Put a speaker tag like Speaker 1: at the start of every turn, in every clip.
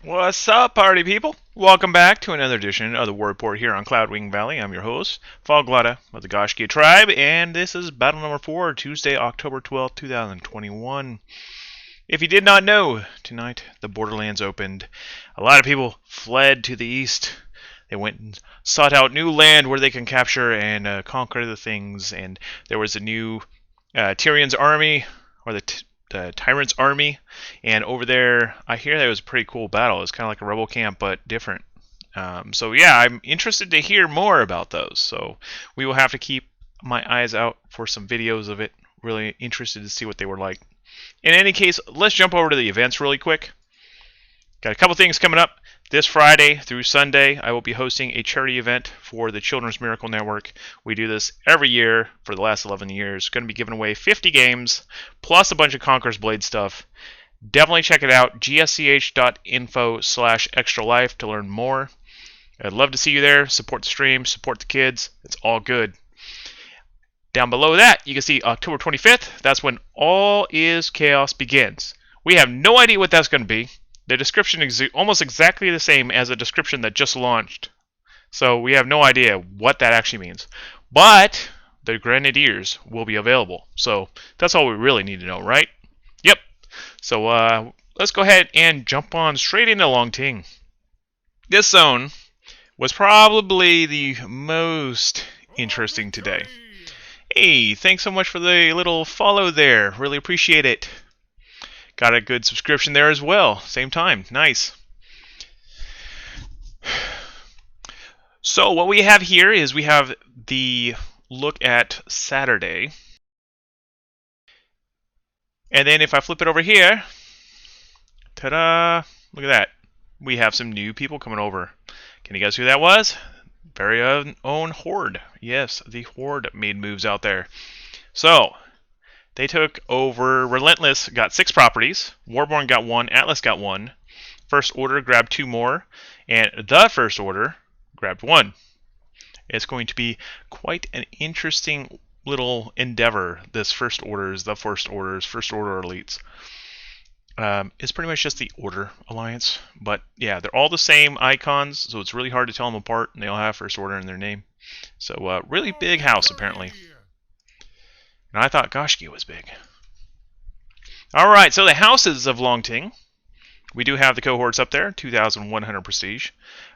Speaker 1: What's up, party people? Welcome back to another edition of the War Report here on Cloudwing Valley. I'm your host, Foglada of the Goshkia Tribe, and this is battle number 4, Tuesday, October 12th, 2021. If you did not know, tonight the Borderlands opened. A lot of people fled to the east. They went and sought out new land where they can capture and conquer the things, and there was a new Tyrion's army, or the Tyrant's army, and over there, I hear that was a pretty cool battle. It's kind of like a rebel camp, but different. So yeah, I'm interested to hear more about those. So we will have to keep my eyes out for some videos of it. Really interested to see what they were like. In any case, let's jump over to the events really quick. Got a couple things coming up. This Friday through Sunday, I will be hosting a charity event for the Children's Miracle Network. We do this every year for the last 11 years. Going to be giving away 50 games, plus a bunch of Conqueror's Blade stuff. Definitely check it out, gsch.info/extralife to learn more. I'd love to see you there. Support the stream, support the kids. It's all good. Down below that, you can see October 25th. That's when All Is Chaos begins. We have no idea what that's going to be. The description is almost exactly the same as a description that just launched. So we have no idea what that actually means. But the Grenadiers will be available. So that's all we really need to know, right? Yep. So let's go ahead and jump on straight into Longting. This zone was probably the most interesting today. Hey, thanks so much for the little follow there. Really appreciate it. Got a good subscription there as well. Same time. Nice. So what we have here is we have the look at Saturday. And then if I flip it over here, ta-da, look at that. We have some new people coming over. Can you guess who that was? Very own Horde. Yes, the Horde made moves out there. So they took over. Relentless got 6 properties. Warborn got 1. Atlas got 1. First Order grabbed 2 more. And the First Order grabbed 1. It's going to be quite an interesting little endeavor, this First Orders, the First Orders, First Order Elites. It's pretty much just the Order Alliance. But yeah, they're all the same icons, so it's really hard to tell them apart. And they all have First Order in their name. So really big house, apparently. And I thought Goshkia was big. Alright, so the houses of Longting. We do have the cohorts up there, 2,100 prestige.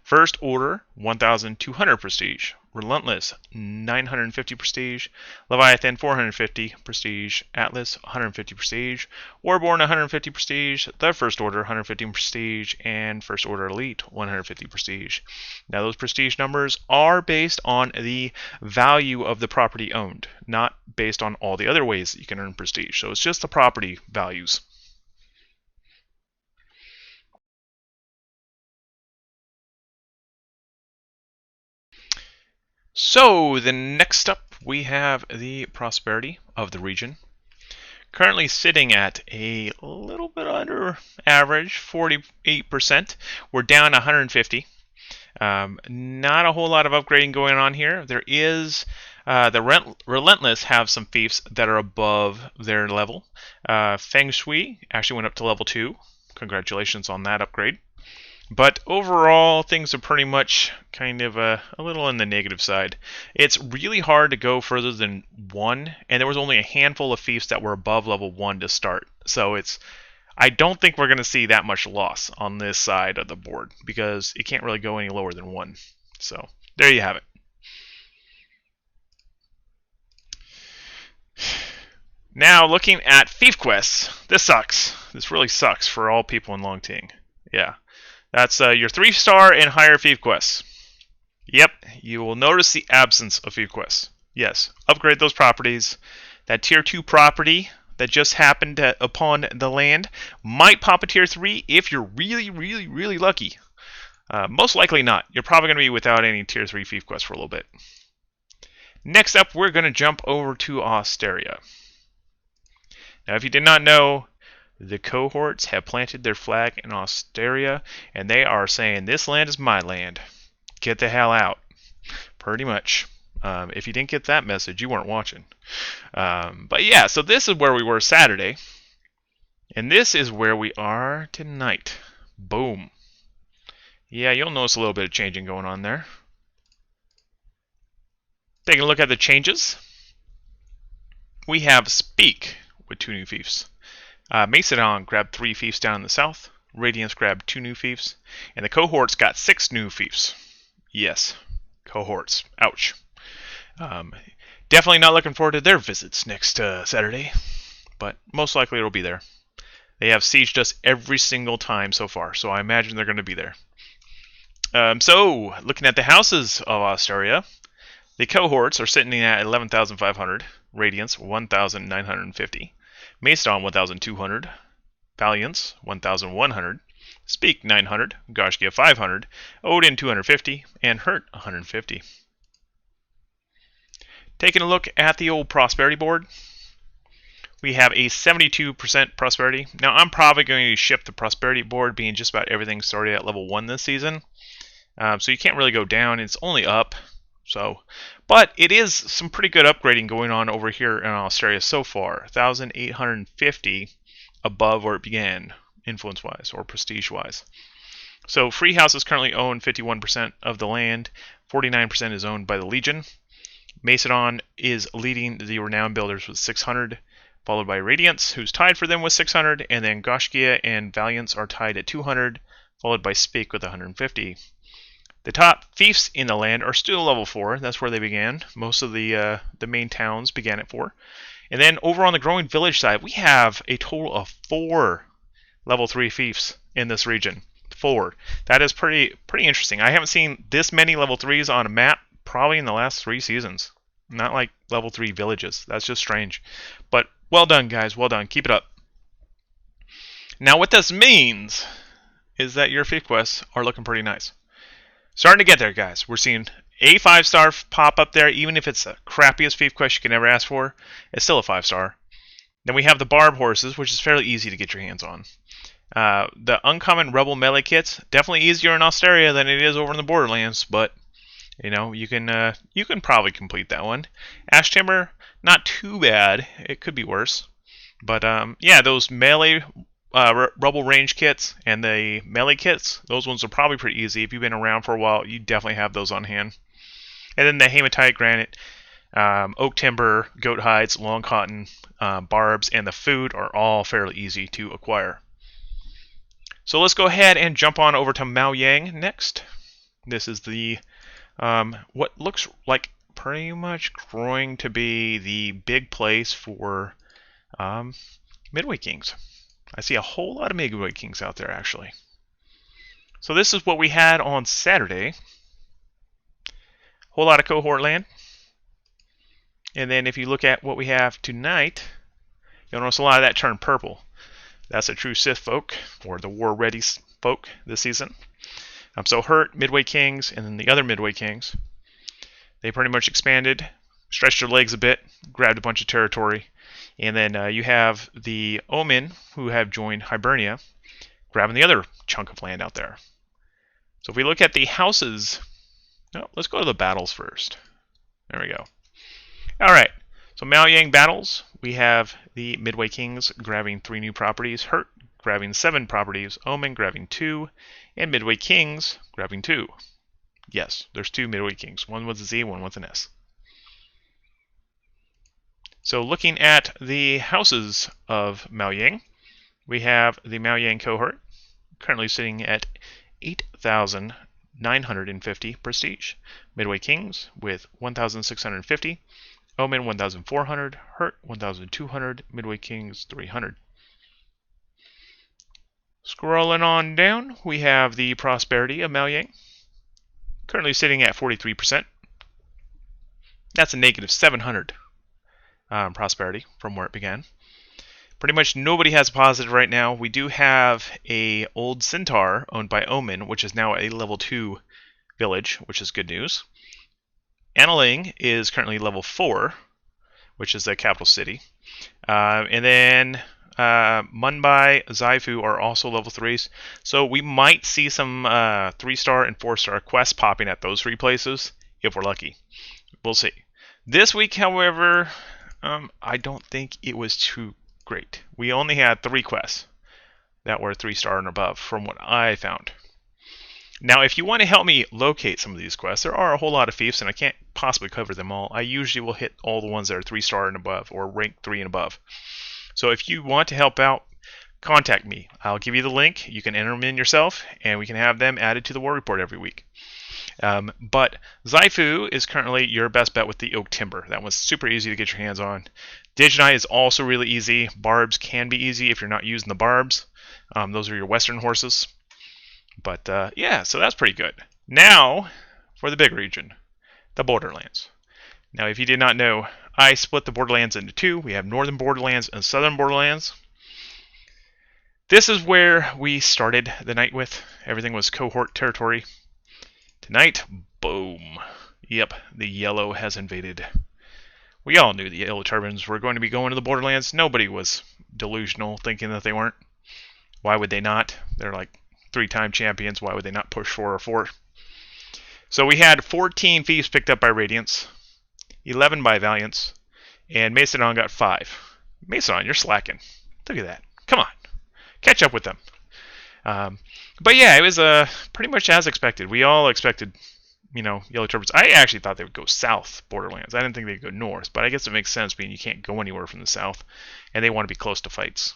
Speaker 1: First Order, 1,200 prestige. Relentless, 950 prestige. Leviathan, 450 prestige. Atlas, 150 prestige. Warborn, 150 prestige. The First Order, 150 prestige. And First Order Elite, 150 prestige. Now those prestige numbers are based on the value of the property owned, not based on all the other ways that you can earn prestige. So it's just the property values. So, the next up, we have the prosperity of the region. Currently sitting at a little bit under average, 48%. We're down 150. Not a whole lot of upgrading going on here. There is the Relentless have some fiefs that are above their level. Feng Shui actually went up to level 2. Congratulations on that upgrade. But overall, things are pretty much kind of a little on the negative side. It's really hard to go further than 1, and there was only a handful of fiefs that were above level 1 to start. So I don't think we're going to see that much loss on this side of the board, because it can't really go any lower than 1. So there you have it. Now, looking at fief quests. This sucks. This really sucks for all people in Longting. Yeah. That's your 3-star and higher fief quests. Yep, you will notice the absence of fief quests. Yes, upgrade those properties. That tier 2 property that just happened upon the land might pop a tier 3 if you're really, really, really lucky. Most likely not. You're probably going to be without any tier 3 fief quests for a little bit. Next up, we're going to jump over to Osteria. Now, if you did not know, the cohorts have planted their flag in Osteria, and they are saying, this land is my land. Get the hell out. Pretty much. If you didn't get that message, you weren't watching. But yeah, so this is where we were Saturday. And this is where we are tonight. Boom. Yeah, you'll notice a little bit of changing going on there. Taking a look at the changes, we have Speak with 2 new fiefs. Macedon grabbed 3 fiefs down in the south. Radiance grabbed 2 new fiefs. And the cohorts got 6 new fiefs. Yes, cohorts. Ouch. Um, Definitely not looking forward to their visits next Saturday, but most likely it'll be there. They have sieged us every single time so far, so I imagine they're going to be there. So, looking at the houses of Australia, the cohorts are sitting at 11,500, Radiance 1,950, Macedon 1,200, Valiance 1,100, Speak 900, Goshkia 500, Odin 250, and Hurt 150. Taking a look at the old prosperity board, we have a 72% prosperity. Now, I'm probably going to ship the prosperity board, being just about everything started at level 1 this season. So you can't really go down. It's only up. But it is some pretty good upgrading going on over here in Australia so far. 1,850 above where it began, influence-wise or prestige-wise. So Free Houses currently own 51% of the land. 49% is owned by the Legion. Macedon is leading the Renown Builders with 600, followed by Radiance, who's tied for them with 600, and then Goshkia and Valiance are tied at 200, followed by Speak with 150. The top fiefs in the land are still level 4. That's where they began. Most of the main towns began at 4. And then over on the growing village side, we have a total of 4 level 3 fiefs in this region. 4. That is pretty interesting. I haven't seen this many level 3s on a map probably in the last 3 seasons. Not like level 3 villages. That's just strange. But well done, guys. Well done. Keep it up. Now what this means is that your fief quests are looking pretty nice. Starting to get there, guys. We're seeing a 5-star pop up there, even if it's the crappiest fief quest you can ever ask for. It's still a 5-star. Then we have the Barb Horses, which is fairly easy to get your hands on. The Uncommon Rebel Melee Kits, definitely easier in Australia than it is over in the Borderlands, but you know, you can probably complete that one. Ash Timber, not too bad. It could be worse. But yeah, those melee Rebel range kits and the melee kits, those ones are probably pretty easy. If you've been around for a while, you definitely have those on hand. And then the Hematite Granite, Oak Timber, Goat Hides, Long Cotton, Barbs, and the food are all fairly easy to acquire. So let's go ahead and jump on over to Maoyang next. This is the what looks like pretty much going to be the big place for Midway Kings. I see a whole lot of Midway Kings out there, actually. So this is what we had on Saturday. Whole lot of cohort land. And then if you look at what we have tonight, you'll notice a lot of that turned purple. That's the true Sith folk, or the war-ready folk this season. So Hurt, Midway Kings, and then the other Midway Kings. They pretty much expanded, stretched their legs a bit, grabbed a bunch of territory. And then you have the Omen, who have joined Hibernia, grabbing the other chunk of land out there. So if we look at the houses, let's go to the battles first. There we go. Alright, so Maoyang battles. We have the Midway Kings grabbing 3 new properties, Hurt grabbing 7 properties, Omen grabbing 2, and Midway Kings grabbing 2. Yes, there's 2 Midway Kings, one with a Z, one with an S. So looking at the houses of Maoyang, we have the Maoyang cohort, currently sitting at 8,950 prestige. Midway Kings with 1,650. Omen 1,400. Hurt 1,200. Midway Kings 300. Scrolling on down, we have the prosperity of Maoyang, currently sitting at 43%. That's a negative 700. Prosperity from where it began. Pretty much nobody has a positive right now. We do have a old centaur owned by Omen, which is now a level 2 village, which is good news. Analing is currently level 4, which is the capital city. And then Mumbai, Zaifu are also level 3s. So we might see some 3-star and 4-star quests popping at those 3 places, if we're lucky. We'll see. This week, however, I don't think it was too great. We only had 3 quests that were 3-star and above, from what I found. Now, if you want to help me locate some of these quests, there are a whole lot of fiefs, and I can't possibly cover them all. I usually will hit all the ones that are 3-star and above, or rank 3 and above. So if you want to help out, contact me. I'll give you the link. You can enter them in yourself, and we can have them added to the war report every week. But Xifu is currently your best bet with the Oak Timber. That one's super easy to get your hands on. Diginite is also really easy. Barbs can be easy if you're not using the barbs. Those are your Western horses. But yeah, so that's pretty good. Now, for the big region, the Borderlands. Now, if you did not know, I split the Borderlands into two. We have Northern Borderlands and Southern Borderlands. This is where we started the night with. Everything was cohort territory. Tonight, boom. Yep, the yellow has invaded. We all knew the Yellow Turbans were going to be going to the Borderlands. Nobody was delusional thinking that they weren't. Why would they not? They're like 3-time champions. Why would they not push 4 or 4? So we had 14 thieves picked up by Radiance, 11 by Valiance, and Macedon got 5. Macedon, you're slacking. Look at that. Come on. Catch up with them. But yeah, it was pretty much as expected. We all expected, Yellow Turbans. I actually thought they would go south Borderlands. I didn't think they'd go north, but I guess it makes sense being you can't go anywhere from the south, and they want to be close to fights.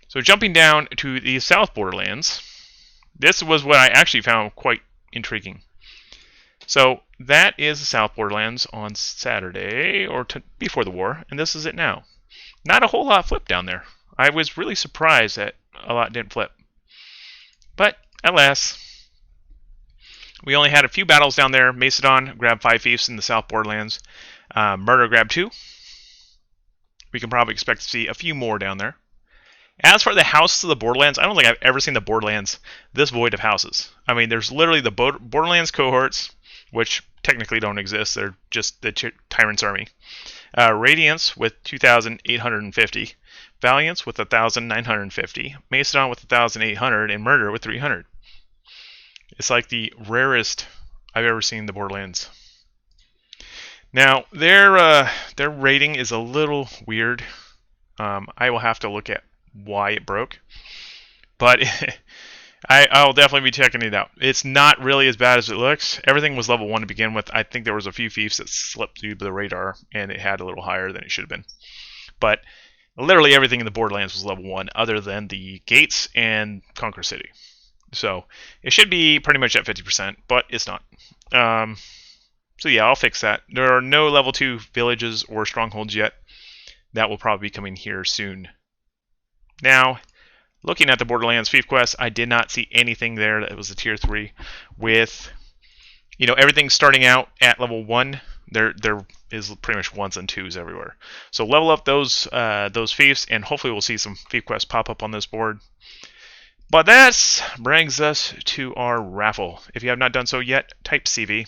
Speaker 1: So jumping down to the South Borderlands, this was what I actually found quite intriguing. So that is the South Borderlands on Saturday, or before the war, and this is it now. Not a whole lot flipped down there. I was really surprised that a lot didn't flip. But, alas, we only had a few battles down there. Macedon grabbed 5 fiefs in the South Borderlands. Murder grabbed 2. We can probably expect to see a few more down there. As for the houses of the Borderlands, I don't think I've ever seen the Borderlands this void of houses. I mean, there's literally the Borderlands cohorts, which technically don't exist. They're just the Tyrant's Army. Radiance with 2,850. Valiance with 1,950. Macedon with 1,800. And Murder with 300. It's like the rarest I've ever seen the Borderlands. Now, their rating is a little weird. I will have to look at why it broke. But I'll definitely be checking it out. It's not really as bad as it looks. Everything was level 1 to begin with. I think there was a few fiefs that slipped through the radar, and it had a little higher than it should have been. But literally everything in the Borderlands was level 1, other than the gates and Conquer City. So it should be pretty much at 50%, but it's not. So yeah, I'll fix that. There are no level 2 villages or strongholds yet. That will probably be coming here soon. Now, looking at the Borderlands Fief Quest, I did not see anything there that was a tier 3 with, everything starting out at level 1. There is pretty much 1s and 2s everywhere. So level up those fiefs, and hopefully we'll see some Fief Quests pop up on this board. But that brings us to our raffle. If you have not done so yet, type CV.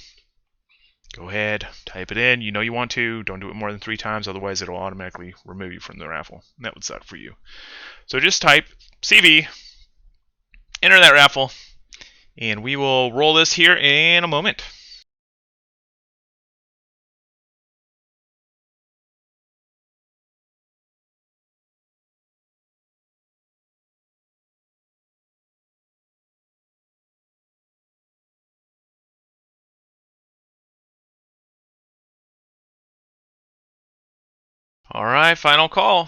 Speaker 1: Go ahead, type it in. You know you want to. Don't do it more than 3 times, otherwise it'll automatically remove you from the raffle. That would suck for you. So just type CV, enter that raffle, and we will roll this here in a moment. All right, final call.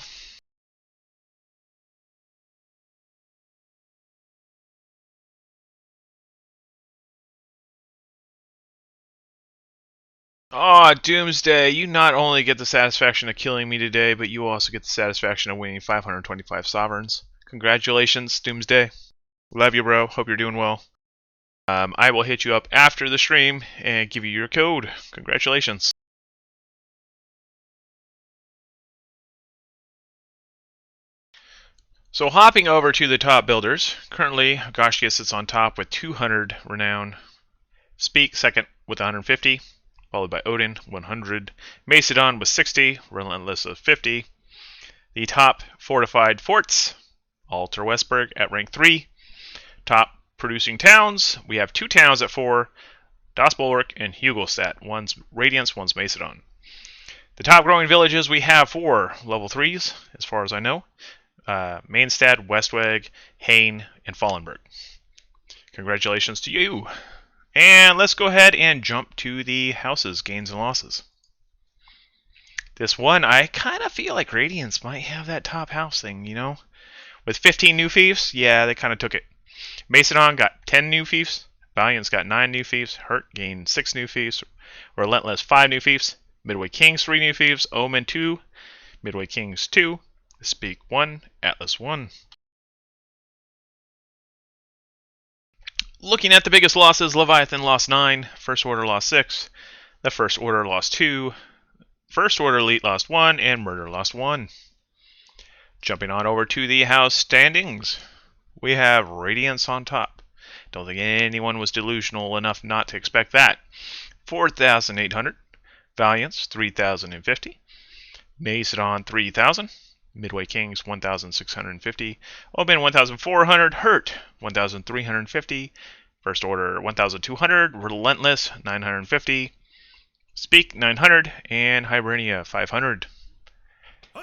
Speaker 1: Aw, Doomsday, you not only get the satisfaction of killing me today, but you also get the satisfaction of winning 525 sovereigns. Congratulations, Doomsday. Love you, bro. Hope you're doing well. I will hit you up after the stream and give you your code. Congratulations. So hopping over to the top builders, currently Goshkia sits on top with 200 renown. Speak second with 150, followed by Odin 100. Macedon with 60, Relentless with 50. The top fortified forts, Alter Westburg at rank 3. Top producing towns, we have 2 towns at 4, Das Bulwark and Hugelstadt. One's Radiance, one's Macedon. The top growing villages, we have 4 level 3s, as far as I know. Mainstad, Westweg, Hain, and Fallenberg. Congratulations to you. And let's go ahead and jump to the houses, gains and losses. This one, I kind of feel like Radiance might have that top house thing, you know? With 15 new fiefs, yeah, they kind of took it. Macedon got 10 new fiefs. Valiant's got 9 new fiefs. Hurt gained 6 new fiefs. Relentless 5 new fiefs. Midway Kings 3 new fiefs. Omen 2. Midway Kings 2. Speak 1. Atlas 1. Looking at the biggest losses, Leviathan lost 9. First Order lost 6. The First Order lost 2. First Order Elite lost 1. And Murder lost 1. Jumping on over to the house standings, we have Radiance on top. Don't think anyone was delusional enough not to expect that. 4,800. Valiance, 3,050. Macedon, 3,000. Midway Kings, 1,650. Omen, 1,400. Hurt, 1,350. First Order, 1,200. Relentless, 950. Speak, 900. And Hibernia, 500.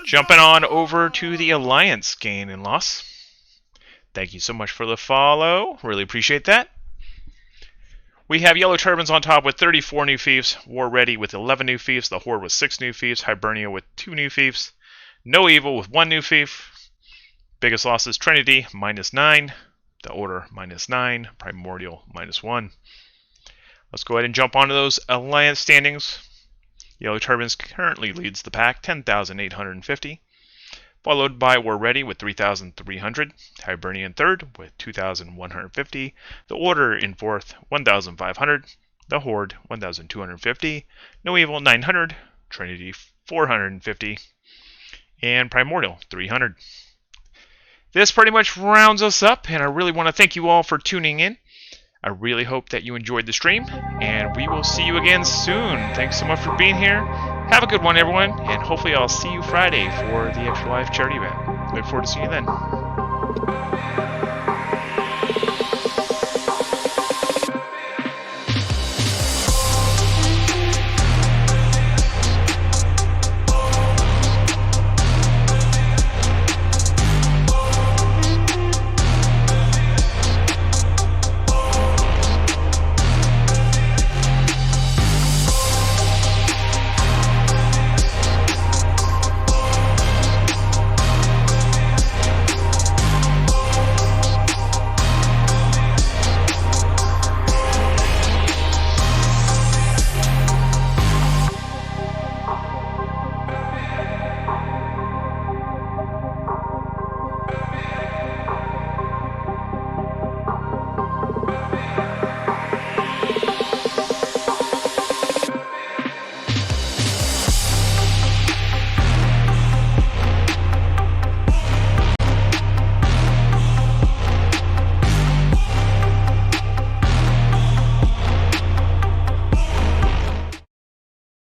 Speaker 1: Jumping on over to the Alliance gain and loss. Thank you so much for the follow. Really appreciate that. We have Yellow Turbans on top with 34 new fiefs. War Ready with 11 new fiefs. The Horde with 6 new fiefs. Hibernia with 2 new fiefs. No Evil with 1 new fief. Biggest losses, Trinity, -9. The Order, -9. Primordial, -1. Let's go ahead and jump onto those Alliance standings. Yellow Turbans currently leads the pack, 10,850. Followed by War Ready with 3,300. Hibernia in third with 2,150. The Order in fourth, 1,500. The Horde, 1,250. No Evil, 900. Trinity, 450. And Primordial, 300. This pretty much rounds us up, and I really want to thank you all for tuning in. I really hope that you enjoyed the stream, and we will see you again soon. Thanks so much for being here. Have a good one, everyone, and hopefully I'll see you Friday for the Extra Life charity event. Look forward to seeing you then.